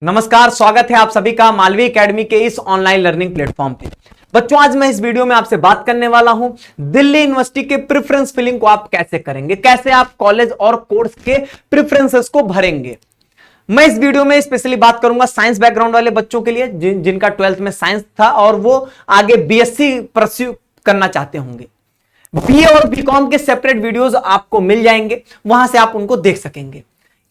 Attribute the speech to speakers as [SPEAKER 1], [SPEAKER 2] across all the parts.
[SPEAKER 1] नमस्कार, स्वागत है आप सभी का मालवी एकेडमी के इस ऑनलाइन लर्निंग प्लेटफॉर्म पे। बच्चों, आज मैं इस वीडियो में आपसे बात करने वाला हूं दिल्ली यूनिवर्सिटी के प्रेफरेंस फिलिंग को आप कैसे करेंगे, कैसे आप कॉलेज और कोर्स के प्रेफरेंसेस को भरेंगे। मैं इस वीडियो में स्पेशली बात करूंगा साइंस बैकग्राउंड वाले बच्चों के लिए जिनका 12th में साइंस था और वो आगे बीएससी परस्यू करना चाहते होंगे। बीए और बीकॉम के सेपरेट वीडियोस आपको मिल जाएंगे, वहां से आप उनको देख सकेंगे।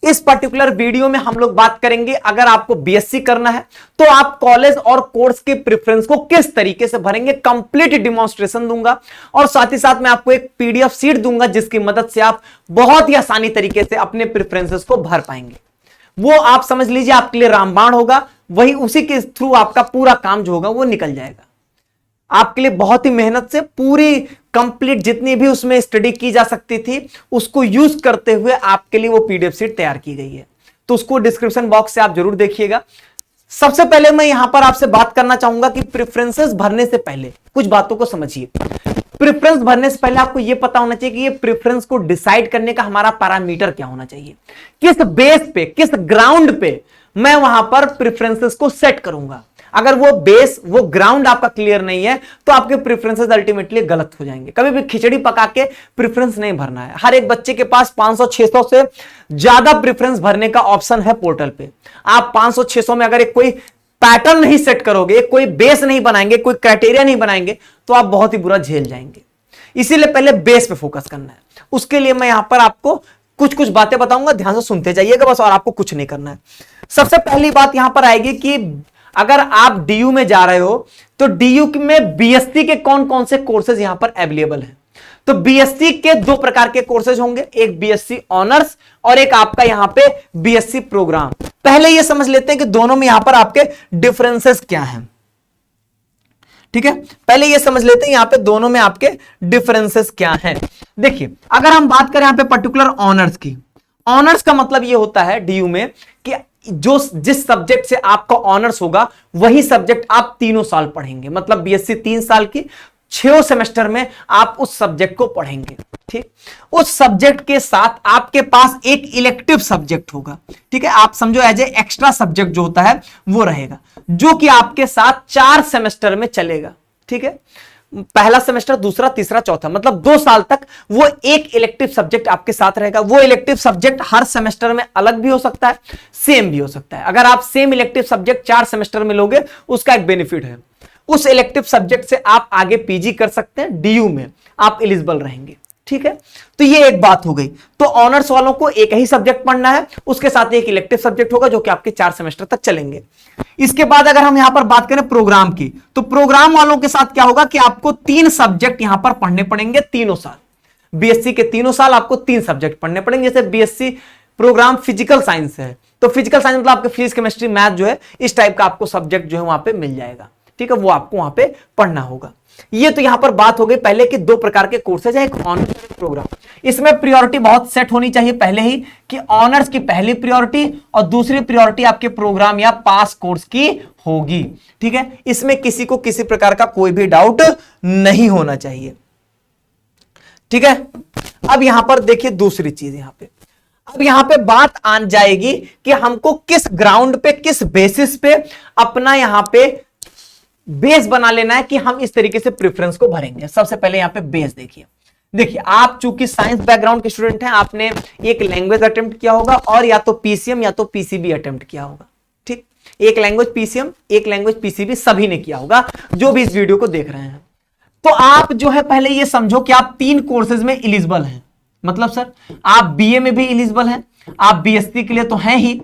[SPEAKER 1] इस पर्टिकुलर वीडियो में हम लोग बात करेंगे अगर आपको बीएससी करना है तो आप कॉलेज और कोर्स के प्रेफरेंस को किस तरीके से भरेंगे, कंप्लीट डिमॉन्स्ट्रेशन दूंगा और साथ ही साथ मैं आपको एक पीडीएफ शीट दूंगा जिसकी मदद से आप बहुत ही आसानी तरीके से अपने प्रेफरेंसेस को भर पाएंगे। वो आप समझ लीजिए आपके लिए रामबाण होगा, वही उसी के थ्रू आपका पूरा काम जो होगा वो निकल जाएगा। आपके लिए बहुत ही मेहनत से पूरी कंप्लीट जितनी भी उसमें स्टडी की जा सकती थी उसको यूज करते हुए आपके लिए वो पीडीएफ शीट तैयार की गई है, तो उसको डिस्क्रिप्शन बॉक्स से आप जरूर देखिएगा। सबसे पहले मैं यहां पर आपसे बात करना चाहूंगा कि प्रेफरेंसेस भरने से पहले कुछ बातों को समझिए। प्रेफरेंस भरने से पहले आपको यह पता होना चाहिए कि ये प्रेफरेंस को डिसाइड करने का हमारा पैरामीटर क्या होना चाहिए, किस बेस पे, किस ग्राउंड पे मैं वहां पर प्रेफरेंसेस को सेट करूंगा। अगर वो बेस, वो ग्राउंड आपका क्लियर नहीं है तो आपके प्रेफरेंसेस अल्टीमेटली गलत हो जाएंगे। कभी भी खिचड़ी पका के प्रेफरेंस नहीं भरना है। हर एक बच्चे के पास 500-600 से ज्यादा प्रेफरेंस भरने का ऑप्शन है पोर्टल पे। आप 500-600 में अगर एक कोई पैटर्न नहीं सेट करोगे, कोई बेस नहीं बनाएंगे, कोई क्राइटेरिया नहीं बनाएंगे तो आप बहुत ही बुरा झेल जाएंगे। इसीलिए पहले बेस पे फोकस करना है। उसके लिए मैं यहां पर आपको कुछ कुछ बातें बताऊंगा, ध्यान से सुनते जाइएगा बस, और आपको कुछ नहीं करना है। सबसे पहली बात यहां पर आएगी कि अगर आप डीयू में जा रहे हो तो डीयू में बीएससी के कौन कौन से कोर्सेज यहां पर अवेलेबल हैं। तो बीएससी के दो प्रकार के कोर्सेज होंगे, एक बीएससी ऑनर्स और एक आपका यहां पे बीएससी प्रोग्राम। पहले ये समझ लेते हैं कि दोनों में यहां पर आपके डिफरेंसेस क्या हैं। ठीक है, पहले ये समझ लेते हैं यहां पे दोनों में आपके डिफरेंसेस क्या हैं। देखिए, अगर हम बात करें यहां पे पर्टिकुलर ऑनर्स की, ऑनर्स का मतलब ये होता है डीयू में कि जिस सब्जेक्ट से आपका ऑनर्स होगा वही सब्जेक्ट आप 3 साल पढ़ेंगे। मतलब बीएससी 3 साल की 6 सेमेस्टर में आप उस सब्जेक्ट को पढ़ेंगे। ठीक, उस सब्जेक्ट के साथ आपके पास एक इलेक्टिव सब्जेक्ट होगा। ठीक है, आप समझो एज ए एक्स्ट्रा सब्जेक्ट जो होता है वो रहेगा, जो कि आपके साथ 4 सेमेस्टर में चलेगा। ठीक है, पहला सेमेस्टर, दूसरा, तीसरा, चौथा, मतलब 2 साल तक वो एक इलेक्टिव सब्जेक्ट आपके साथ रहेगा। वो इलेक्टिव सब्जेक्ट हर सेमेस्टर में अलग भी हो सकता है, सेम भी हो सकता है। अगर आप सेम इलेक्टिव सब्जेक्ट 4 सेमेस्टर में लोगे उसका एक बेनिफिट है, उस इलेक्टिव सब्जेक्ट से आप आगे पीजी कर सकते हैं, डीयू में आप एलिजिबल रहेंगे। ठीक है, तो ये एक बात हो गई। तो ऑनर्स वालों को एक ही सब्जेक्ट पढ़ना है, उसके साथ एक इलेक्टिव सब्जेक्ट होगा जो कि आपके 4 सेमेस्टर तक चलेंगे। इसके बाद अगर हम यहां पर बात करें प्रोग्राम की, तो प्रोग्राम वालों के साथ क्या होगा कि आपको 3 सब्जेक्ट यहां पर पढ़ने पड़ेंगे तीनों साल। बीएससी के तीनों साल आपको 3 सब्जेक्ट पढ़ने पड़ेंगे। जैसे बीएससी प्रोग्राम फिजिकल साइंस है तो फिजिकल साइंस मतलब आपके फिजिक्स, केमिस्ट्री, मैथ जो है इस टाइप का आपको सब्जेक्ट जो है वहां पे मिल जाएगा। ठीक है, वो आपको वहां पे पढ़ना होगा। ये तो यहां पर बात हो गई पहले कि 2 प्रकार के कोर्सेज है, एक ऑनर्स प्रोग्राम। इसमें प्रायोरिटी बहुत सेट होनी चाहिए पहले ही कि ऑनर्स की पहली प्रायोरिटी और दूसरी प्रायोरिटी आपके प्रोग्राम या पास कोर्स की होगी। ठीक है, इसमें किसी को किसी प्रकार का कोई भी डाउट नहीं होना चाहिए। ठीक है, अब यहां पर देखिए दूसरी चीज, अब यहां पे बात आ जाएगी कि हमको किस ग्राउंड पे, किस बेसिस पे अपना यहां पे बेस बना लेना है कि हम इस तरीके से प्रेफरेंस को भरेंगे। सबसे पहले यहां पे बेस देखिए, आप चूंकि साइंस बैकग्राउंड के स्टूडेंट हैं, आपने एक लैंग्वेज अटेम्प्ट किया होगा और या तो पीसीएम या तो पीसीबी अटेम्प्ट किया होगा। ठीक, एक लैंग्वेज पीसीएम, एक लैंग्वेज पीसीबी सभी ने किया होगा जो भी इस वीडियो को देख रहे हैं। तो आप जो है पहले ये समझो कि आप 3 कोर्सेज में एलिजिबल हैं। मतलब सर आप बीए में भी एलिजिबल हैं, आप बीएससी के लिए तो हैं ही,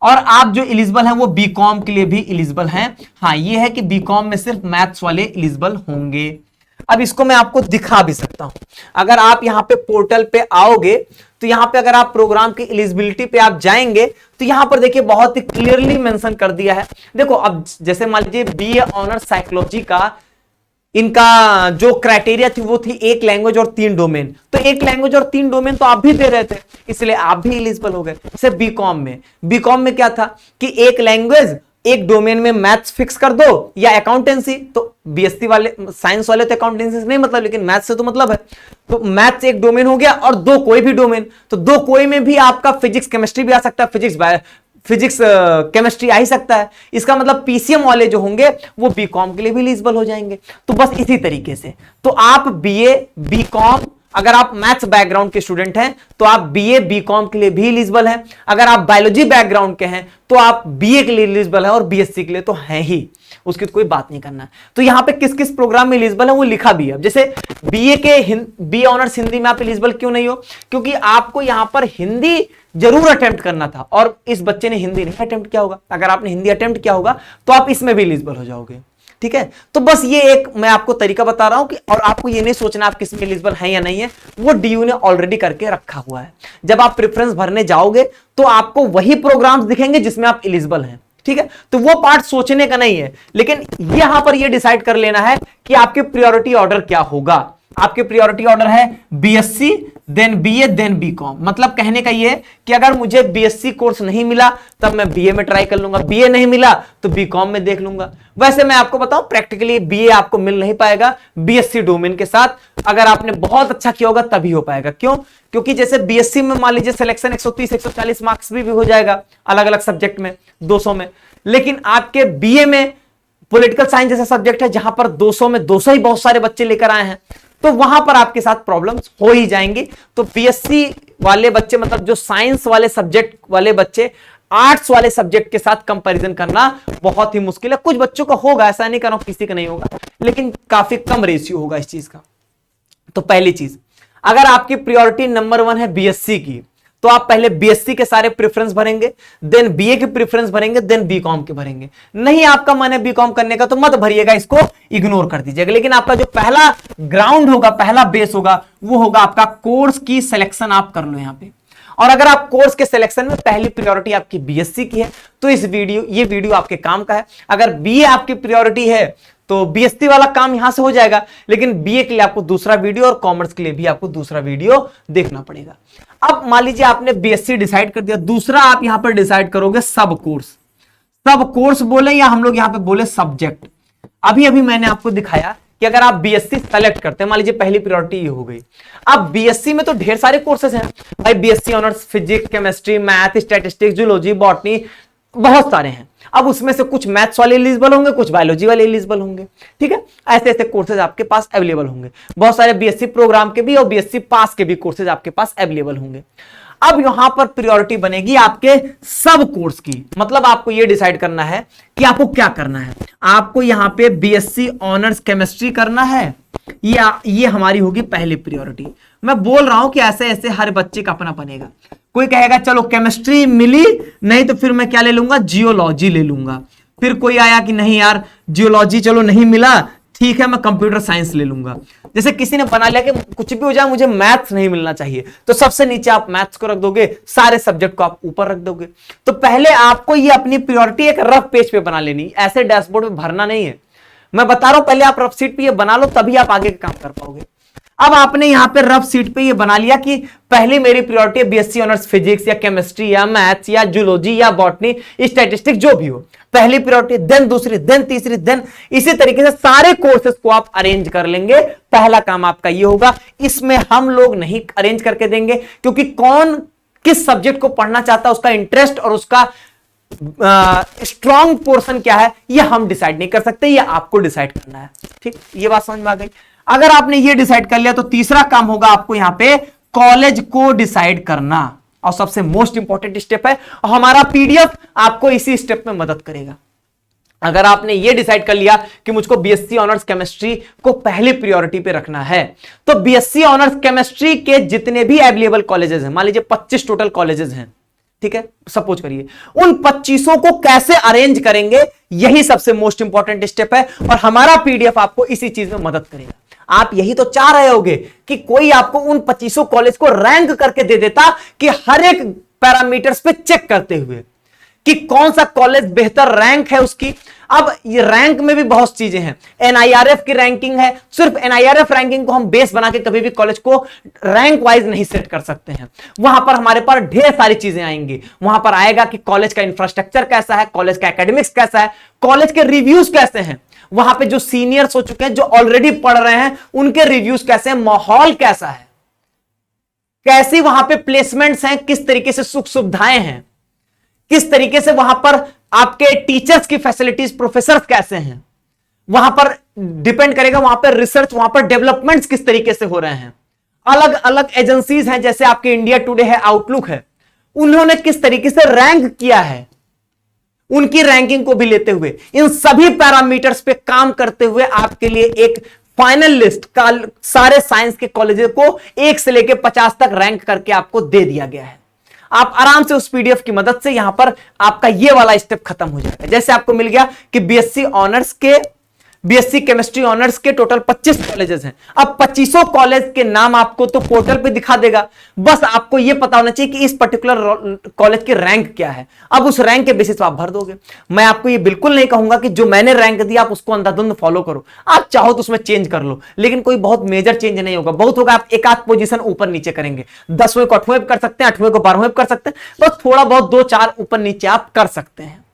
[SPEAKER 1] और आप जो एलिजिबल हैं वो बीकॉम के लिए भी एलिजिबल हैं। हाँ, ये है कि बीकॉम में सिर्फ मैथ्स वाले एलिजिबल होंगे। अब इसको मैं आपको दिखा भी सकता हूं। अगर आप यहां पे पोर्टल पे आओगे तो यहां पे अगर आप प्रोग्राम की एलिजिबिलिटी पे आप जाएंगे तो यहां पर देखिए बहुत ही क्लियरली मेंशन कर दिया है। देखो, अब जैसे मान लीजिए बीए ऑनर्स साइकोलॉजी का इनका जो क्राइटेरिया थी वो थी 1 लैंग्वेज और 3 डोमेन। तो 1 लैंग्वेज और 3 डोमेन तो आप भी दे रहे थे, इसलिए आप भी एलिजिबल हो गए। जैसे बीकॉम में क्या था कि 1 लैंग्वेज, 1 डोमेन में मैथ्स फिक्स कर दो या अकाउंटेंसी। तो बीएससी वाले, साइंस वाले तो अकाउंटेंसी से नहीं मतलब, लेकिन मैथ्स से तो मतलब है। तो मैथ्स 1 डोमेन हो गया और 2 कोई भी डोमेन। तो 2 कोई में भी आपका फिजिक्स केमिस्ट्री भी आ सकता है, फिजिक्स केमिस्ट्री आ ही सकता है। इसका मतलब पीसीएम वाले जो होंगे वो बीकॉम के लिए भी एलिजिबल हो जाएंगे। तो बस इसी तरीके से तो आप बीए बीकॉम, अगर आप मैथ्स बैकग्राउंड के स्टूडेंट हैं तो आप बीए बीकॉम के लिए भी एलिजिबल हैं। अगर आप बायोलॉजी बैकग्राउंड के हैं तो आप बीए के लिए एलिजिबल है और बीएससी के लिए तो हैं ही, उसकी तो कोई बात नहीं करना। तो यहां पे किस किस प्रोग्राम में एलिजिबल है वो लिखा भी है। जैसे बीए के बीए ऑनर्स हिंदी में आप एलिजिबल क्यों नहीं हो? क्योंकि आपको यहां पर हिंदी जरूर अटेम्प्ट करना था और इस बच्चे ने हिंदी नहीं अटेम्प्ट किया होगा। अगर आपने हिंदी अटेम्प्ट किया होगा तो आप इसमें भी एलिजिबल हो जाओगे। ठीक है, तो बस ये एक मैं आपको तरीका बता रहा हूं कि, और आपको ये नहीं सोचना आप किस में एलिजिबल हैं या नहीं है, वो डीयू ने ऑलरेडी करके रखा हुआ है। जब आप प्रेफरेंस भरने जाओगे तो आपको वही प्रोग्राम्स दिखेंगे जिसमें आप एलिजिबल हैं। ठीक है, तो वो पार्ट सोचने का नहीं है, लेकिन यहां पर ये डिसाइड कर लेना है कि आपके प्रायोरिटी ऑर्डर क्या होगा। आपके प्रायोरिटी ऑर्डर है BSc, then BA, then BCom. मतलब कहने का ये कि अगर मुझे बीएससी कोर्स नहीं मिला तब मैं बीए में ट्राई कर लूंगा, बीए नहीं मिला तो बीकॉम में देख लूंगा। वैसे मैं आपको बताऊं प्रैक्टिकली बीए आपको मिल नहीं पाएगा बीएससी डोमेन के साथ। अगर आपने बहुत अच्छा किया होगा तभी हो पाएगा। क्यों? क्योंकि जैसे बीएससी में मान लीजिए सिलेक्शन 130 140 मार्क्स भी हो जाएगा अलग अलग सब्जेक्ट में 200 में, लेकिन आपके बीए में पॉलिटिकल साइंस जैसा सब्जेक्ट है जहां पर 200 में 200 ही बहुत सारे बच्चे लेकर आए हैं, तो वहां पर आपके साथ प्रॉब्लम्स हो ही जाएंगी। तो बीएससी वाले बच्चे, मतलब जो साइंस वाले सब्जेक्ट वाले बच्चे, आर्ट्स वाले सब्जेक्ट के साथ कंपैरिजन करना बहुत ही मुश्किल है। कुछ बच्चों का होगा, ऐसा नहीं कर रहा हूं किसी का नहीं होगा, लेकिन काफी कम रेशियो होगा इस चीज का। तो पहली चीज, अगर आपकी प्रायोरिटी नंबर 1 है बीएससी की, तो आप पहले बीएससी के सारे प्रेफरेंस भरेंगे, देन बीए के प्रेफरेंस भरेंगे, देन बीकॉम के भरेंगे। नहीं आपका मन है बीकॉम करने का तो मत भरिएगा, इसको इग्नोर कर दीजिएगा। लेकिन आपका जो पहला ग्राउंड होगा, पहला बेस होगा, वो होगा आपका कोर्स की सिलेक्शन। आप कर लो यहां पे। और अगर आप कोर्स के सिलेक्शन में पहली प्रायोरिटी आपकी बीएससी की है तो ये वीडियो आपके काम का है। अगर बीए आपकी प्रायोरिटी है तो बीएससी वाला काम यहां से हो जाएगा, लेकिन बीए के लिए आपको दूसरा वीडियो और कॉमर्स के लिए भी आपको दूसरा वीडियो देखना पड़ेगा। अब मान लीजिए आपने बीएससी डिसाइड कर दिया, दूसरा आप यहां पर डिसाइड करोगे सब कोर्स। सब कोर्स बोले या हम लोग यहां पे बोले सब्जेक्ट। अभी अभी मैंने आपको दिखाया कि अगर आप बीएससी सेलेक्ट करते हैं, मान लीजिए पहली प्रायोरिटी ये हो गई। अब बीएससी में तो ढेर सारे कोर्सेज हैं भाई, BSc honours physics, chemistry, math, statistics, zoology, botany, बहुत सारे हैं। अब उसमें से कुछ मैथ्स वाले एलिजिबल होंगे, कुछ बायोलॉजी वाले एलिजिबल होंगे। ठीक है, ऐसे ऐसे कोर्सेज आपके पास अवेलेबल होंगे। बहुत सारे बीएससी प्रोग्राम के भी और बीएससी पास के भी कोर्सेज आपके पास अवेलेबल होंगे। अब यहां पर प्रायोरिटी बनेगी आपके सब कोर्स की। मतलब आपको यह डिसाइड करना है कि आपको क्या करना है। आपको यहां पे बीएससी ऑनर्स केमिस्ट्री करना है, ये हमारी होगी पहली प्रायोरिटी। मैं बोल रहा हूं कि ऐसे ऐसे हर बच्चे का अपना बनेगा। कोई कहेगा चलो केमिस्ट्री मिली नहीं तो फिर मैं क्या ले लूंगा, जियोलॉजी ले लूंगा। फिर कोई आया कि नहीं यार जियोलॉजी चलो नहीं मिला, ठीक है मैं कंप्यूटर साइंस ले लूंगा। जैसे किसी ने बना लिया कि कुछ भी हो जाए मुझे मैथ्स नहीं मिलना चाहिए, तो सबसे नीचे आप मैथ्स को रख दोगे, सारे सब्जेक्ट को आप ऊपर रख दोगे। तो पहले आपको ये अपनी प्रायोरिटी एक रफ पेज पे बना लेनी, ऐसे डैशबोर्ड में भरना नहीं है। मैं बता रहा हूं पहले आप रफ शीट पे ये बना लो, तभी आप आगे का काम कर पाओगे। अब आपने यहां पे रफ शीट पे ये बना लिया कि पहली मेरी प्रायोरिटी है बीएससी ऑनर्स फिजिक्स या केमिस्ट्री या मैथ्स या जूलॉजी या बॉटनी, स्टैटिस्टिक्स, जो भी हो, पहली प्रायोरिटी, देन दूसरी, देन तीसरी, देन इसी तरीके से सारे कोर्सेज को आप अरेंज कर लेंगे। पहला काम आपका ये होगा। इसमें हम लोग नहीं अरेंज करके देंगे, क्योंकि कौन किस सब्जेक्ट को पढ़ना चाहता है, उसका इंटरेस्ट और उसका स्ट्रॉन्ग पोर्शन क्या है, ये हम डिसाइड नहीं कर सकते, ये आपको डिसाइड करना है। ठीक, ये बात समझ में आ गई। अगर आपने ये डिसाइड कर लिया तो तीसरा काम होगा आपको यहां पे कॉलेज को डिसाइड करना, और सबसे मोस्ट इंपॉर्टेंट स्टेप है, और हमारा पीडीएफ आपको इसी स्टेप में मदद करेगा। अगर आपने ये डिसाइड कर लिया कि मुझको बीएससी ऑनर्स केमिस्ट्री को पहली प्रायोरिटी पे रखना है, तो बीएससी ऑनर्स केमिस्ट्री के जितने भी अवेलेबल कॉलेजेस हैं, मान लीजिए 25 टोटल कॉलेजेस हैं, ठीक है, सपोज करिए, उन 25 को कैसे अरेंज करेंगे, यही सबसे मोस्ट इंपॉर्टेंट स्टेप है, और हमारा पीडीएफ आपको इसी चीज में मदद करेगा। आप यही तो चाह रहे होगे कि कोई आपको उन 25 कॉलेज को रैंक करके दे देता, कि हर एक पैरामीटर्स पे चेक करते हुए कि कौन सा कॉलेज बेहतर रैंक है उसकी। अब ये रैंक में भी बहुत चीजें हैं, एनआईआरएफ की रैंकिंग है, सिर्फ एनआईआरएफ रैंकिंग को हम बेस बना के कभी भी कॉलेज को रैंक वाइज नहीं सेट कर सकते हैं। वहां पर हमारे पास ढेर सारी चीजें आएंगी। वहां पर आएगा कि कॉलेज का इंफ्रास्ट्रक्चर कैसा है, कॉलेज का एकेडमिक्स कैसा है, कॉलेज के रिव्यूज कैसे हैं, वहां पे जो सीनियर्स हो चुके हैं, जो ऑलरेडी पढ़ रहे हैं, उनके रिव्यूज कैसे हैं, माहौल कैसा है, कैसी वहां पे प्लेसमेंट्स हैं, किस तरीके से सुख सुविधाएं हैं, किस तरीके से वहां पर आपके टीचर्स की फैसिलिटीज, प्रोफेसर्स कैसे हैं, वहां पर डिपेंड करेगा, वहां पर रिसर्च, वहां पर डेवलपमेंट्स किस तरीके से हो रहे हैं। अलग अलग एजेंसीज हैं, जैसे आपके इंडिया टुडे है, आउटलुक है, उन्होंने किस तरीके से रैंक किया है, उनकी रैंकिंग को भी लेते हुए, इन सभी पैरामीटर्स पे काम करते हुए आपके लिए एक फाइनल लिस्ट का सारे साइंस के कॉलेजेस को 1 से लेकर 50 तक रैंक करके आपको दे दिया गया है। आप आराम से उस पीडीएफ की मदद से यहां पर आपका ये वाला स्टेप खत्म हो जाएगा। जैसे आपको मिल गया कि बीएससी ऑनर्स के, बीएससी केमिस्ट्री ऑनर्स के टोटल 25 कॉलेजेस हैं। अब 25 कॉलेज के नाम आपको तो पोर्टल पे दिखा देगा, बस आपको यह पता होना चाहिए कि इस पर्टिकुलर कॉलेज की रैंक क्या है। अब उस रैंक के बेसिस पर आप भर दोगे। मैं आपको ये बिल्कुल नहीं कहूंगा कि जो मैंने रैंक दिया आप उसको अंधाधुंध फॉलो करो, आप चाहो तो उसमें चेंज कर लो, लेकिन कोई बहुत मेजर चेंज नहीं होगा। बहुत होगा आप एक आध पोजीशन ऊपर नीचे करेंगे, 10वें को 8वें कर सकते हैं, 8वें को 12वें कर सकते हैं, बस थोड़ा बहुत 2-4 ऊपर नीचे आप कर सकते हैं।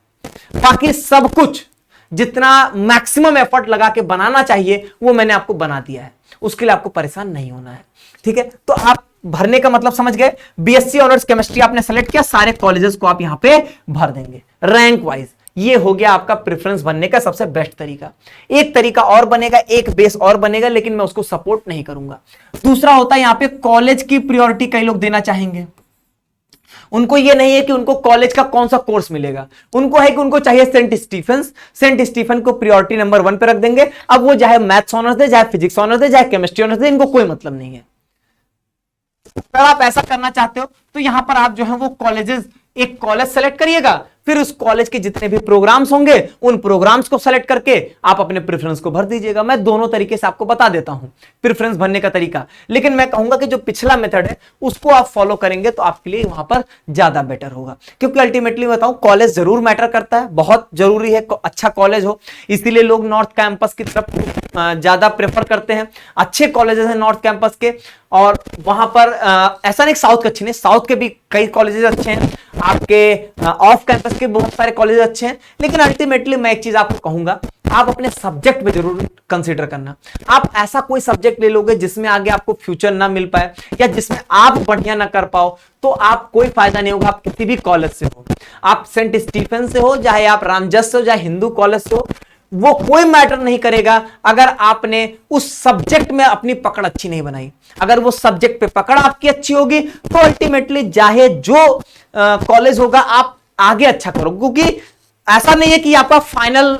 [SPEAKER 1] बाकी सब कुछ जितना मैक्सिमम एफर्ट लगा के बनाना चाहिए वो मैंने आपको बना दिया है, उसके लिए आपको परेशान नहीं होना है। ठीक है, तो आप भरने का मतलब समझ गए। बीएससी ऑनर्स केमिस्ट्री आपने सेलेक्ट किया, सारे कॉलेजेस को आप यहां पे भर देंगे रैंक वाइज। ये हो गया आपका प्रेफरेंस बनने का सबसे बेस्ट तरीका। एक तरीका और बनेगा, एक बेस और बनेगा, लेकिन मैं उसको सपोर्ट नहीं करूंगा। दूसरा होता है यहां पे कॉलेज की प्रायोरिटी, कई लोग देना चाहेंगे। उनको ये नहीं है कि उनको कॉलेज का कौन सा कोर्स मिलेगा, उनको है कि उनको चाहिए सेंट स्टीफेंस। सेंट स्टीफन को प्रायोरिटी नंबर 1 पे रख देंगे। अब वो चाहे मैथ्स ऑनर्स दे, चाहे फिजिक्स ऑनर्स दे, चाहे केमिस्ट्री ऑनर्स दे, इनको कोई मतलब नहीं है। अगर आप ऐसा करना चाहते हो तो यहां पर आप जो है वो कॉलेजेस, एक कॉलेज सेलेक्ट करिएगा, फिर उस कॉलेज के जितने भी प्रोग्राम्स होंगे उन प्रोग्राम्स को सेलेक्ट करके आप अपने प्रेफरेंस को भर दीजिएगा। मैं दोनों तरीके से आपको बता देता हूं प्रेफरेंस भरने का तरीका, लेकिन मैं कहूंगा कि जो पिछला मेथड है उसको आप फॉलो करेंगे तो आपके लिए वहां पर ज्यादा बेटर होगा। क्योंकि अल्टीमेटली बताऊं, कॉलेज जरूर मैटर करता है, बहुत जरूरी है अच्छा कॉलेज हो, इसीलिए लोग नॉर्थ कैंपस की तरफ ज्यादा प्रेफर करते हैं। अच्छे कॉलेजेस हैं नॉर्थ कैंपस के, और वहां पर ऐसा नहीं साउथ के अच्छे नहीं, साउथ के भी कई कॉलेजेस अच्छे हैं, आपके ऑफ कैंपस के बहुत सारे कॉलेज अच्छे हैं। लेकिन अल्टीमेटली मैं एक चीज आपको कहूंगा, आप अपने सब्जेक्ट पे जरूर कंसीडर करना। आप ऐसा कोई सब्जेक्ट ले लोगे जिसमें आगे आपको फ्यूचर ना मिल पाए या जिसमें आप बढ़िया ना कर पाओ, तो आप कोई फायदा नहीं होगा। आप किसी भी कॉलेज से हो, आप सेंट स्टीफन से हो, चाहे आप रामजस से हो, चाहे हिंदू कॉलेज से हो, वो कोई मैटर नहीं करेगा अगर आपने उस सब्जेक्ट में अपनी पकड़ अच्छी नहीं बनाई। अगर वो सब्जेक्ट पे पकड़ आपकी अच्छी होगी तो अल्टीमेटली चाहे जो कॉलेज होगा आप आगे अच्छा करोगे। क्योंकि ऐसा नहीं है कि आपका फाइनल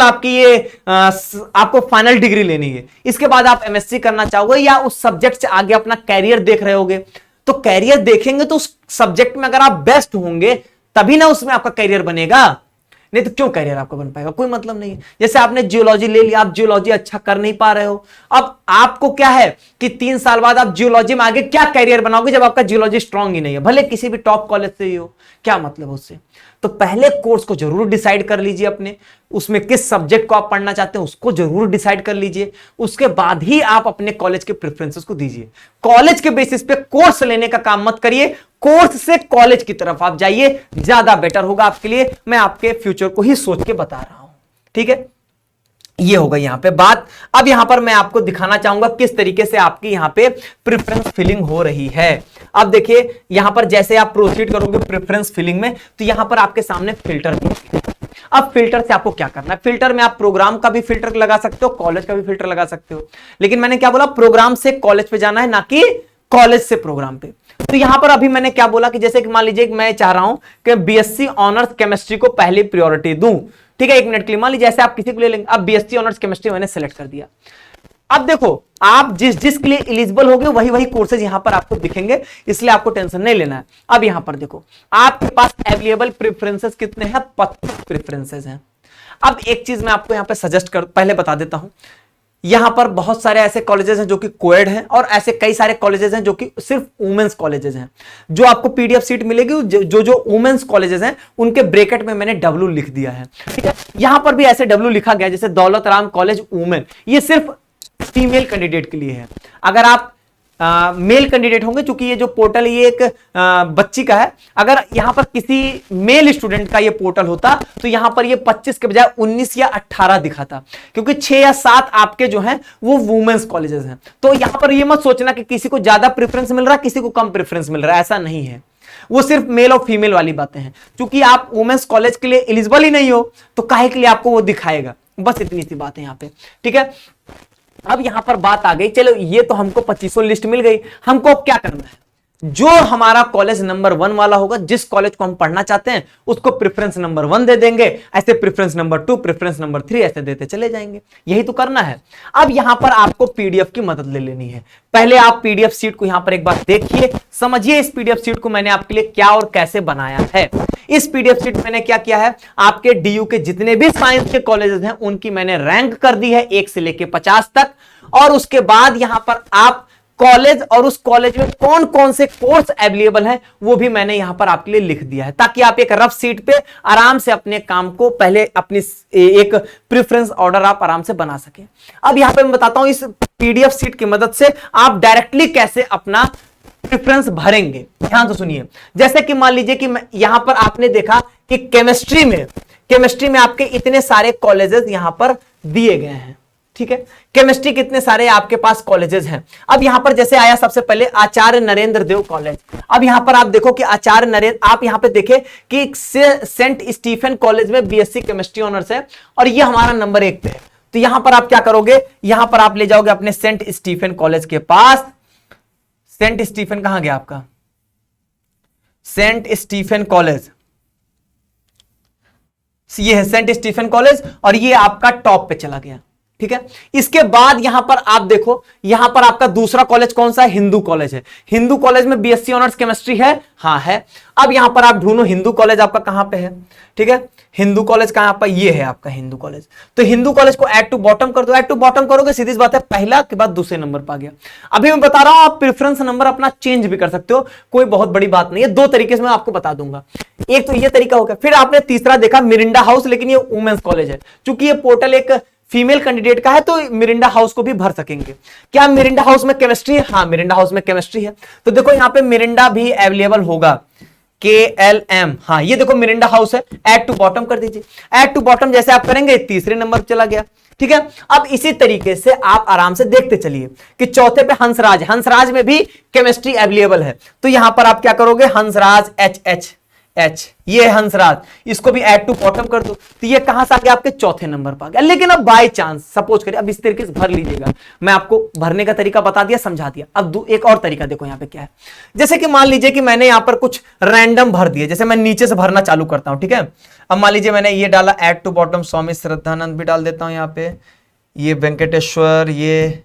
[SPEAKER 1] आपकी ये आपको फाइनल डिग्री लेनी है, इसके बाद आप एमएससी करना चाहोगे या उस सब्जेक्ट से आगे अपना कैरियर देख रहे होगे, तो कैरियर देखेंगे तो उस सब्जेक्ट में अगर आप बेस्ट होंगे तभी ना उसमें आपका कैरियर बनेगा, नहीं तो क्यों कैरियर आपका बन पाएगा, कोई मतलब नहीं है। जैसे आपने जियोलॉजी ले लिया, आप जियोलॉजी अच्छा कर नहीं पा रहे हो, अब आपको क्या है कि 3 साल बाद आप जियोलॉजी में आगे क्या कैरियर बनाओगे जब आपका जियोलॉजी स्ट्रांग ही नहीं है, भले किसी भी टॉप कॉलेज से ही हो, क्या मतलब उससे। तो पहले कोर्स को जरूर डिसाइड कर लीजिए, अपने उसमें किस सब्जेक्ट को आप पढ़ना चाहते हैं उसको जरूर डिसाइड कर लीजिए, उसके बाद ही आप अपने कॉलेज के प्रेफरेंसेस को दीजिए। कॉलेज के बेसिस पे कोर्स लेने का काम मत करिए, कोर्स से कॉलेज की तरफ आप जाइए, ज्यादा बेटर होगा आपके लिए। मैं आपके फ्यूचर को ही सोच के बता रहा हूं, ठीक है। ये होगा यहां पे बात। अब यहां पर मैं आपको दिखाना चाहूंगा किस तरीके से आपकी यहां पे प्रेफरेंस फिलिंग हो रही है। अब देखिए यहां पर जैसे आप प्रोसीड करोगे प्रेफरेंस फिलिंग में, तो यहां पर आपके सामने फिल्टर। अब फिल्टर से आपको क्या करना है, फिल्टर में आप प्रोग्राम का भी फिल्टर लगा सकते हो, कॉलेज का भी फिल्टर लगा सकते हो, लेकिन मैंने क्या बोला, प्रोग्राम से कॉलेज पे जाना है, ना कि कॉलेज से प्रोग्राम पे। तो यहां पर अभी मैंने क्या बोला कि जैसे कि मान लीजिए कि मैं चाह रहा हूं कि बीएससी ऑनर्स केमिस्ट्री को पहली प्रायोरिटी दूं, ठीक है। 1 मिनट के लिए मान लीजिए जैसे आप किसी को ले लेंगे, अब बीएससी ऑनर्स केमिस्ट्री मैंने सेलेक्ट कर दिया। अब देखो आप जिसके लिए एलिजिबल होगे वही कोर्सेज यहां पर आपको दिखेंगे, इसलिए आपको टेंशन नहीं लेना है। अब यहां पर देखो आपके पास अवेलेबल प्रेफरेंसेस कितने हैं, 25 प्रेफरेंसेस हैं। अब एक चीज मैं आपको यहां पर सजेस्ट कर पहले बता देता हूं, यहां पर बहुत सारे ऐसे कॉलेजेस हैं जो कि कोएड हैं, और ऐसे कई सारे कॉलेजेस हैं जो कि सिर्फ वुमेन्स कॉलेजेस हैं। जो आपको पीडीएफ सीट मिलेगी जो वुमेन्स कॉलेजेस हैं उनके ब्रैकेट में मैंने डब्ल्यू लिख दिया है, ठीक है। यहां पर भी ऐसे डब्ल्यू लिखा गया, जैसे दौलत राम कॉलेज वुमेन, ये सिर्फ फीमेल कैंडिडेट के लिए है। अगर आप मेल कैंडिडेट होंगे, चूंकि ये जो पोर्टल ये एक बच्ची का है, अगर यहां पर किसी मेल स्टूडेंट का ये पोर्टल होता तो यहां पर ये 25 के बजाय 19 या 18 दिखाता, क्योंकि 6 या 7 आपके जो हैं वो वुमेन्स कॉलेजेस हैं। तो यहां पर ये मत सोचना कि किसी को ज्यादा प्रेफरेंस मिल रहा है, किसी को कम प्रेफरेंस मिल रहा है, ऐसा नहीं है। वो सिर्फ मेल और फीमेल वाली बातें हैं। क्योंकि आप वुमेन्स कॉलेज के लिए एलिजिबल ही नहीं हो तो काहे के लिए आपको वो दिखाएगा। बस इतनी सी बात है यहाँ पे, ठीक है। अब यहां पर बात आ गई, चलो ये तो हमको 2500 लिस्ट मिल गई, हमको अब क्या करना है, जो हमारा कॉलेज नंबर 1 वाला होगा, जिस कॉलेज को हम पढ़ना चाहते हैं उसको प्रेफरेंस नंबर 1 दे देंगे, ऐसे प्रेफरेंस नंबर 2, प्रेफरेंस नंबर 3 ऐसे देते चले जाएंगे। यही तो करना है। अब यहां पर आपको पीडीएफ की मदद ले लेनी है। पहले आप पीडीएफ सीट को यहां पर एक बार देखिए, समझिए इस पीडीएफ सीट को मैंने आपके लिए क्या और कैसे बनाया है। इस पीडीएफ सीट मैंने क्या किया है, आपके डीयू के जितने भी साइंस के कॉलेजेस हैं उनकी मैंने रैंक कर दी है 1 से लेके 50 तक, और उसके बाद यहां पर आप कॉलेज और उस कॉलेज में कौन कौन से कोर्स अवेलेबल हैं वो भी मैंने यहां पर आपके लिए लिख दिया है, ताकि आप एक रफ सीट पे आराम से अपने काम को पहले अपनी एक प्रेफरेंस ऑर्डर आप आराम से बना सके। अब यहां पे मैं बताता हूं इस पीडीएफ सीट की मदद से आप डायरेक्टली कैसे अपना प्रेफरेंस भरेंगे। ध्यान से सुनिए, जैसे कि मान लीजिए कि यहां पर आपने देखा कि केमिस्ट्री में आपके इतने सारे कॉलेजेस यहां पर दिए गए हैं, ठीक है। केमिस्ट्री कितने सारे आपके पास कॉलेजेस हैं। अब यहां पर जैसे आया सबसे पहले आचार्य नरेंद्र देव कॉलेज। अब यहां पर आप देखो कि आचार्य नरेंद्र, आप यहां पे देखें कि सेंट स्टीफन कॉलेज में बीएससी केमिस्ट्री ऑनर्स है और ये हमारा नंबर 1 पे है। तो यहां पर आप क्या करोगे, यहां पर आप ले जाओगे अपने सेंट स्टीफन कॉलेज के पास। सेंट स्टीफन कहां गया आपका, सेंट स्टीफन कॉलेज, ये है सेंट स्टीफन कॉलेज और ये आपका टॉप पे चला गया, ठीक है। इसके बाद यहां पर आप देखो, यहां पर आपका दूसरा कॉलेज कौन सा है, हिंदू कॉलेज है। हिंदू कॉलेज में बीएससी ऑनर्स केमिस्ट्री है, हाँ है। अब यहां पर आप ढूंढो हिंदू कॉलेज आपका कहां पे है, ठीक है। हिंदू कॉलेज कहां पर, ये है आपका हिंदू कॉलेज। तो हिंदू कॉलेज को ऐड टू बॉटम कर दो, ऐड टू बॉटम करोगे सीधी सी बात है पहला के बाद दूसरे नंबर पर आ गया। अभी मैं बता रहा हूं आप प्रेफरेंस नंबर अपना चेंज भी कर सकते हो, कोई बहुत बड़ी बात नहीं है। 2 तरीके से मैं आपको बता दूंगा, एक तो ये तरीका हो गया। फिर आपने तीसरा देखा मिरिंडा हाउस, लेकिन ये वुमेन्स कॉलेज है, चूंकि ये पोर्टल एक फीमेल कैंडिडेट का है तो मिरिंडा हाउस को भी भर सकेंगे। क्या मिरिंडा हाउस में केमिस्ट्री है, हाँ मिरिंडा हाउस में केमिस्ट्री है। तो देखो यहां पे मिरिंडा भी अवेलेबल होगा, KLM, हाँ ये देखो मिरिंडा हाउस है, ऐड टू बॉटम कर दीजिए। ऐड टू बॉटम जैसे आप करेंगे तीसरे नंबर पर चला गया, ठीक है। अब इसी तरीके से आप आराम से देखते चलिए कि चौथे पे हंसराज, हंसराज में भी केमिस्ट्री अवेलेबल है। तो यहां पर आप क्या करोगे, हंसराज H, ये हंसराज, इसको भी ऐड टू बॉटम कर दो। तो ये कहां से आ गया, आपके चौथे नंबर पर आ गया। लेकिन अब बाय चांस सपोज करिए, अब इस तरीके से भर लीजिएगा, मैं आपको भरने का तरीका बता दिया, समझा दिया। अब एक और तरीका देखो यहां पे क्या है, जैसे कि मान लीजिए कि मैंने यहां पर कुछ रैंडम भर दिए, जैसे मैं नीचे से भरना चालू करता हूं, ठीक है। अब मान लीजिए मैंने ये डाला add to bottom, Swami Shraddhanand भी डाल देता हूं यहां पे, ये वेंकटेश्वर, ये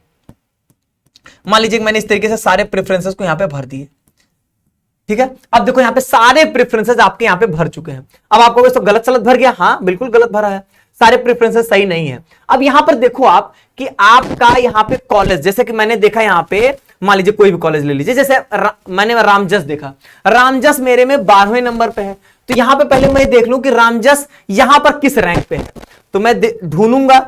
[SPEAKER 1] मान लीजिए मैंने इस तरीके से सारे प्रेफरेंसेस को यहां पे भर दिए, ठीक है। अब देखो यहां पे सारे प्रेफरेंसेस आपके यहां पे भर चुके हैं। अब आपको तो गलत सलत भर गया, हाँ बिल्कुल गलत भरा है, सारे प्रेफरेंसेस सही नहीं है। अब यहां पर देखो आप कि आपका यहां पे कॉलेज, जैसे कि मैंने देखा यहां पे, मान लीजिए कोई भी कॉलेज ले लीजिए, जैसे मैंने रामजस देखा, रामजस मेरे में 12वें नंबर पे है। तो यहां पे पहले मैं देख लूं कि रामजस यहां पर किस रैंक पे है, तो मैं ढूंढूंगा,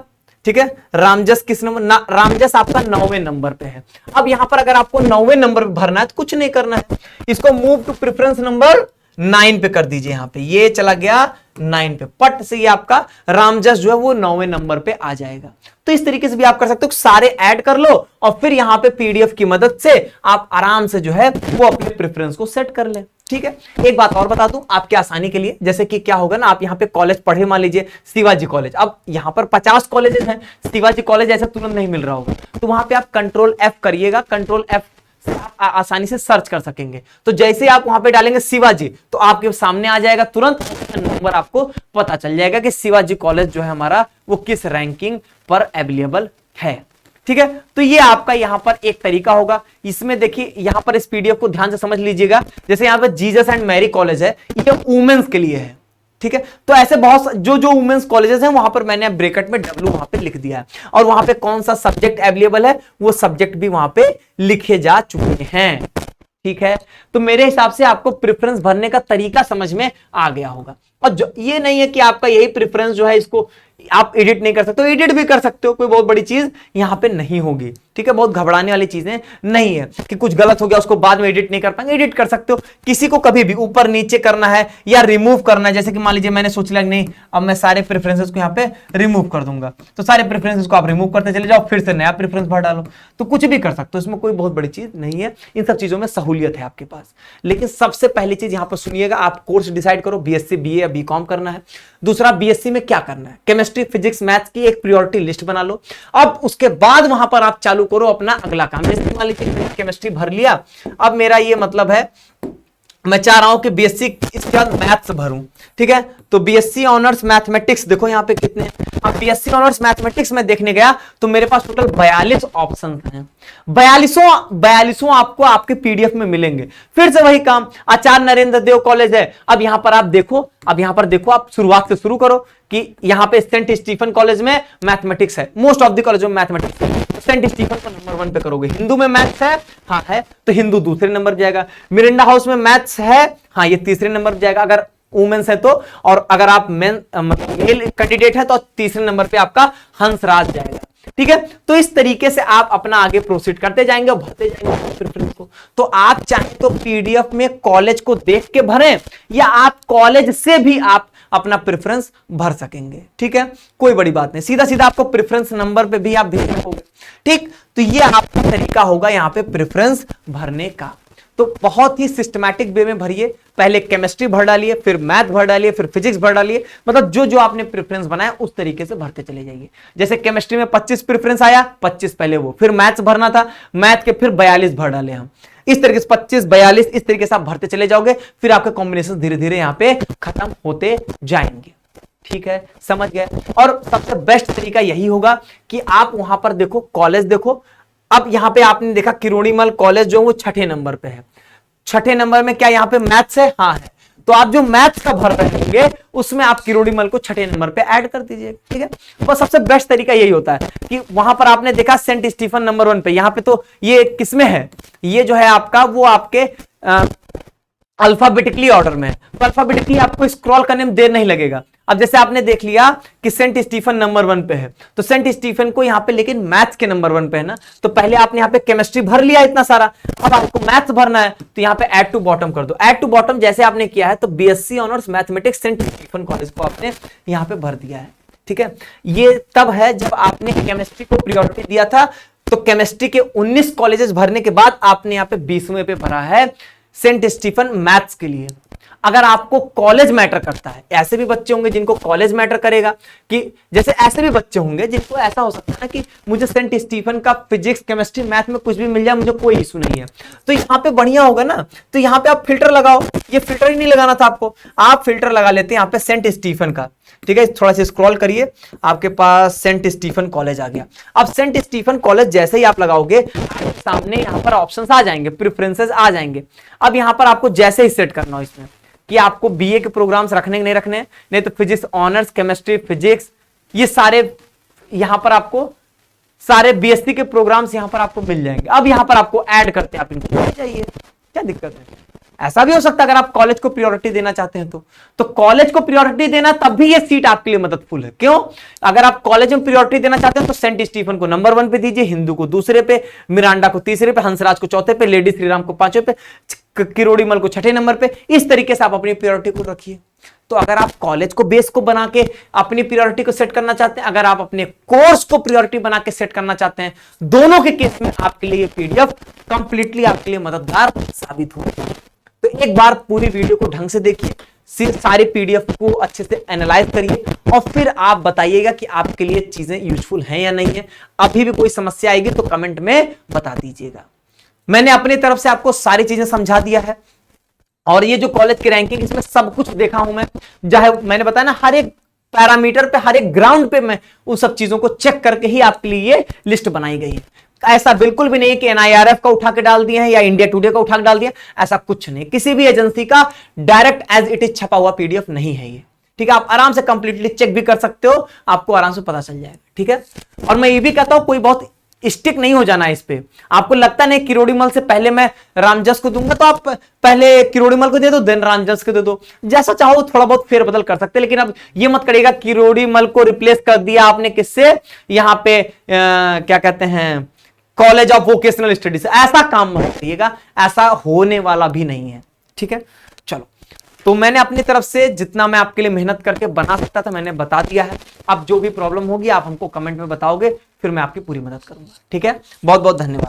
[SPEAKER 1] ठीक है। रामजस किस नंबर, रामजस आपका 9वें नंबर पे है। अब यहां पर अगर आपको 9वें नंबर पे भरना है तो कुछ नहीं करना है, इसको मूव टू प्रेफरेंस नंबर 9 पे कर दीजिए। यहां पे ये चला गया 9 पे, पट से ये आपका रामजस जो है वो 9वें नंबर पे आ जाएगा। तो इस तरीके से भी आप कर सकते हो, सारे ऐड कर लो और फिर यहां पे पीडीएफ की मदद से आप आराम से जो है वो अपने प्रेफरेंस को सेट कर ले, ठीक है। एक बात और बता दूं आपके आसानी के लिए, जैसे कि क्या होगा ना, आप यहां पे कॉलेज पढ़े, मान लीजिए शिवाजी कॉलेज, अब यहां पर 50 कॉलेजेस हैं, शिवाजी कॉलेज ऐसा तुरंत नहीं मिल रहा होगा, तो वहां पे आप कंट्रोल F करिएगा, कंट्रोल F से आप आसानी से सर्च कर सकेंगे। तो जैसे आप वहां पे डालेंगे शिवाजी तो आपके सामने आ जाएगा तुरंत नंबर, आपको पता चल जाएगा कि शिवाजी कॉलेज जो है हमारा वो किस रैंकिंग पर अवेलेबल है, ठीक है। तो ये आपका यहां पर एक तरीका होगा। इसमें देखिए यहां पर इस पीडीएफ को ध्यान से समझ लीजिएगा, जैसे यहां पर जीसस एंड मैरी कॉलेज है, ये वुमेन्स के लिए है, ठीक है। तो ऐसे बहुत जो वुमेन्स कॉलेजेस हैं वहां पर मैंने ब्रैकेट में W वहां पे लिख दिया है, और वहां पे कौन सा सब्जेक्ट अवेलेबल है वो सब्जेक्ट भी वहां पे लिखे जा चुके हैं, ठीक है। तो मेरे हिसाब से आपको प्रेफरेंस भरने का तरीका समझ में आ गया होगा। और जो ये नहीं है कि आपका यही प्रेफरेंस जो है इसको आप एडिट नहीं कर सकते, एडिट भी कर सकते हो, कोई बहुत बड़ी चीज यहां पे नहीं होगी, ठीक है। ठीक है, बहुत घबराने वाली चीजें नहीं है कि कुछ गलत हो गया उसको बाद में एडिट नहीं कर पाएंगे, एडिट कर सकते हो। किसी को कभी भी ऊपर नीचे करना है या रिमूव करना है, जैसे कि मान लीजिए मैंने सोच लिया नहीं अब मैं सारे प्रेफरेंसेस को यहाँ पे रिमूव कर दूंगा, तो सारे प्रेफरेंसेस को आप रिमूव करते चले जाओ, फिर से नया प्रेफरेंस भर डालो, तो कुछ भी कर सकते हो, इसमें कोई बहुत बड़ी चीज नहीं है। इन सब चीजों में सहूलियत है आपके पास। लेकिन सबसे पहली चीज यहां पर सुनिएगा, आप कोर्स डिसाइड करो बीएससी बीए या बीकॉम करना है। दूसरा, बीएससी में क्या करना है, केमिस्ट्री फिजिक्स मैथ्स की एक प्रायोरिटी लिस्ट बना लो। अब उसके बाद वहां पर आप चालू करो अपना अगला काम। जैसे मान लीजिए केमिस्ट्री भर लिया, अब मेरा ये मतलब है मैं चाह रहा हूं कि बीएससी इसके बाद मैथ्स भरूं, ठीक है, तो बीएससी ऑनर्स मैथमेटिक्स देखो यहां पे कितने हैं। अब बीएससी ऑनर्स मैथमेटिक्स में देखने गया तो मेरे पास टोटल 42 ऑप्शन हैं। 42 आपको आपके पीडीएफ में मिलेंगे। फिर से वही काम, आचार्य नरेंद्र देव कॉलेज है, अब यहां पर आप देखो, आप शुरुआत से शुरू करो कि यहां पे सेंट स्टीफन कॉलेज में मैथमेटिक्स है, मोस्ट ऑफ द कॉलेज में मैथमेटिक्स है, सेंट स्टीफन को नंबर 1 पे करोगे। हिंदू में मैथ्स है, हाँ है, तो हिंदू दूसरे नंबर पर जाएगा। मिरिंडा हाउस में मैथ्स है, हाँ ये तीसरे नंबर पर जाएगा अगर वुमेन्स है तो, और अगर आप मेल कैंडिडेट है तो तीसरे नंबर पे आपका हंसराज जाएगा, ठीक है। तो इस तरीके से आप अपना आगे प्रोसीड करते जाएंगे और भरते जाएंगे प्रेफरेंस को। तो आप चाहे तो पीडीएफ में कॉलेज को देख के भरें या आप कॉलेज से भी आप अपना प्रेफरेंस भर सकेंगे, ठीक है, कोई बड़ी बात नहीं। सीधा सीधा आपको प्रेफरेंस नंबर पे भी आप भेज पाओगे, ठीक। तो ये आपका तरीका होगा यहां पे प्रेफरेंस भरने का। तो बहुत ही सिस्टमैटिक वे में भरिए, पहले केमिस्ट्री भर डालिए, फिर मैथ भर डालिए, फिर फिजिक्स भर डालिए, मतलब जो जो आपने प्रेफरेंस बनाया उस तरीके से भरते चले जाइए। जैसे केमिस्ट्री में 25 प्रेफरेंस आया, 25 पहले वो, फिर मैथ्स भरना था, मैथ के फिर 42 भर डाले हम, इस तरीके से 25 42 इस तरीके से आप भरते चले जाओगे, फिर आपके कॉम्बिनेशन धीरे धीरे यहां पे खत्म होते जाएंगे, ठीक है, समझ गए। और सबसे बेस्ट तरीका यही होगा कि आप वहां पर देखो, कॉलेज देखो। अब यहां पे आपने देखा किरोड़ीमल कॉलेज जो वो 6ठे नंबर पे है, 6ठे नंबर में क्या यहां पे मैथ्स है, हाँ है, तो आप जो मैथ्स का भर रहे होंगे उसमें आप किरोड़ीमल को 6ठे नंबर पे ऐड कर दीजिए, ठीक है। बस सबसे बेस्ट तरीका यही होता है कि वहां पर आपने देखा सेंट स्टीफन नंबर 1 पे, यहां पे तो ये किसमें है, ये जो है आपका वो आपके अल्फाबेटिकली ऑर्डर में है, तो अल्फाबेटिकली आपको स्क्रॉल करने में देर नहीं लगेगा। अब जैसे आपने देख लिया कि सेंट स्टीफन नंबर 1 पे है, तो सेंट स्टीफन को यहां पे लेकिन मैथ्स के नंबर 1 पे है ना, तो पहले आपने यहां पे केमिस्ट्री भर लिया इतना सारा, अब आपको मैथ्स भरना है तो यहां पे ऐड टू बॉटम कर दो। ऐड टू बॉटम जैसे आपने किया है तो BSc honours mathematics Saint Stephen college को आपने यहां पे भर दिया है, ठीक है। ये तब है जब आपने केमिस्ट्री को प्रायोरिटी दिया था, तो केमिस्ट्री के 19 कॉलेजेस भरने के बाद आपने यहां पे 20वें पे भरा है सेंट स्टीफन मैथ्स के लिए। अगर आपको कॉलेज मैटर करता है, ऐसे भी बच्चे होंगे जिनको कॉलेज मैटर करेगा, कि जैसे ऐसे भी बच्चे होंगे जिनको ऐसा हो सकता है ना कि मुझे सेंट स्टीफन का फिजिक्स केमिस्ट्री मैथ में कुछ भी मिल जाए, मुझे कोई इशू नहीं है, तो यहाँ पे बढ़िया होगा ना, तो यहाँ पे आप फिल्टर लगाओ। ये फिल्टर ही नहीं लगाना था आपको, आप फिल्टर लगा लेते हैं यहाँ पे सेंट स्टीफन का, ठीक है। थोड़ा सा स्क्रॉल करिए, आपके पास सेंट स्टीफन कॉलेज आ गया। अब सेंट स्टीफन कॉलेज जैसे ही आप लगाओगे सामने यहाँ पर ऑप्शंस आ जाएंगे, प्रेफरेंसेस आ जाएंगे। अब यहाँ पर आपको जैसे ही सेट करना हो इसमें कि आपको बीए के प्रोग्राम्स रखने नहीं रखने, नहीं तो फिजिक्स ऑनर्स केमिस्ट्री फिजिक्स ये सारे यहां पर आपको सारे बीएससी के प्रोग्राम्स यहां पर आपको मिल जाएंगे। अब यहां पर आपको ऐड करते हैं, आप इनको चाहिए, क्या दिक्कत है। ऐसा भी हो सकता है अगर आप कॉलेज को प्रायोरिटी देना चाहते हैं तो कॉलेज को प्रायोरिटी देना तब भी ये सीट आपके लिए मददफुल है। क्यों? अगर आप कॉलेज में प्रायोरिटी देना चाहते हैं तो सेंट स्टीफन को नंबर 1 पे दीजिए, हिंदू को दूसरे पे, मिरांडा को तीसरे पे, हंसराज को चौथे पे, लेडी श्रीराम को 5वें पे, किरोड़ीमल को 6ठे नंबर पे। इस तरीके से आप अपनी प्रायोरिटी को रखिए। तो अगर आप कॉलेज को बेस को बना के अपनी प्रायोरिटी को सेट करना चाहते हैं, अगर आप अपने कोर्स को प्रायोरिटी बना के सेट करना चाहते हैं, दोनों के केस में आपके लिए पीडीएफ कंप्लीटली आपके लिए मददगार साबित होगी। तो एक बार पूरी वीडियो को ढंग से देखिए, सारे पीडीएफ को अच्छे से एनालाइज करिए और फिर आप बताइएगा कि आपके लिए चीजें यूजफुल हैं या नहीं है। अभी भी कोई समस्या आएगी तो कमेंट में बता दीजिएगा। मैंने अपनी तरफ से आपको सारी चीजें समझा दिया है और ये जो कॉलेज की रैंकिंग इसमें सब कुछ देखा हूं मैं, चाहे मैंने बताया ना हर एक पैरामीटर पे, हर एक ग्राउंड पे मैं उन सब चीजों को चेक करके ही आपके लिए ये लिस्ट बनाई गई है। ऐसा बिल्कुल भी नहीं कि एनआईआरएफ का उठा के डाल दिया है या इंडिया टुडे का उठा के डाल दिया, ऐसा कुछ नहीं। किसी भी एजेंसी का डायरेक्ट एज इट इज छपा हुआ पीडीएफ नहीं है ये, ठीक है। आप आराम से कंप्लीटली चेक भी कर सकते हो, आपको आराम से पता चल जाएगा, ठीक है। और मैं ये भी कहता हूं कोई बहुत स्टिक नहीं हो जाना इस पे। आपको लगता नहीं किरोड़ीमल से पहले मैं रामजस को दूंगा तो आप पहले किरोड़ीमल को दे दो देन रामजस को दे दो, जैसा चाहो थोड़ा बहुत फेरबदल कर सकते हैं। लेकिन अब ये मत करिएगा किरोड़ीमल को रिप्लेस कर दिया आपने किससे, यहां पे क्या कहते हैं कॉलेज ऑफ वोकेशनल स्टडीज, ऐसा काम मत करिएगा, ऐसा होने वाला भी नहीं है। ठीक है, चलो, तो मैंने अपनी तरफ से जितना मैं आपके लिए मेहनत करके बना सकता था मैंने बता दिया है। अब जो भी प्रॉब्लम होगी आप हमको कमेंट में बताओगे, फिर मैं आपकी पूरी मदद करूंगा। ठीक है, बहुत बहुत धन्यवाद।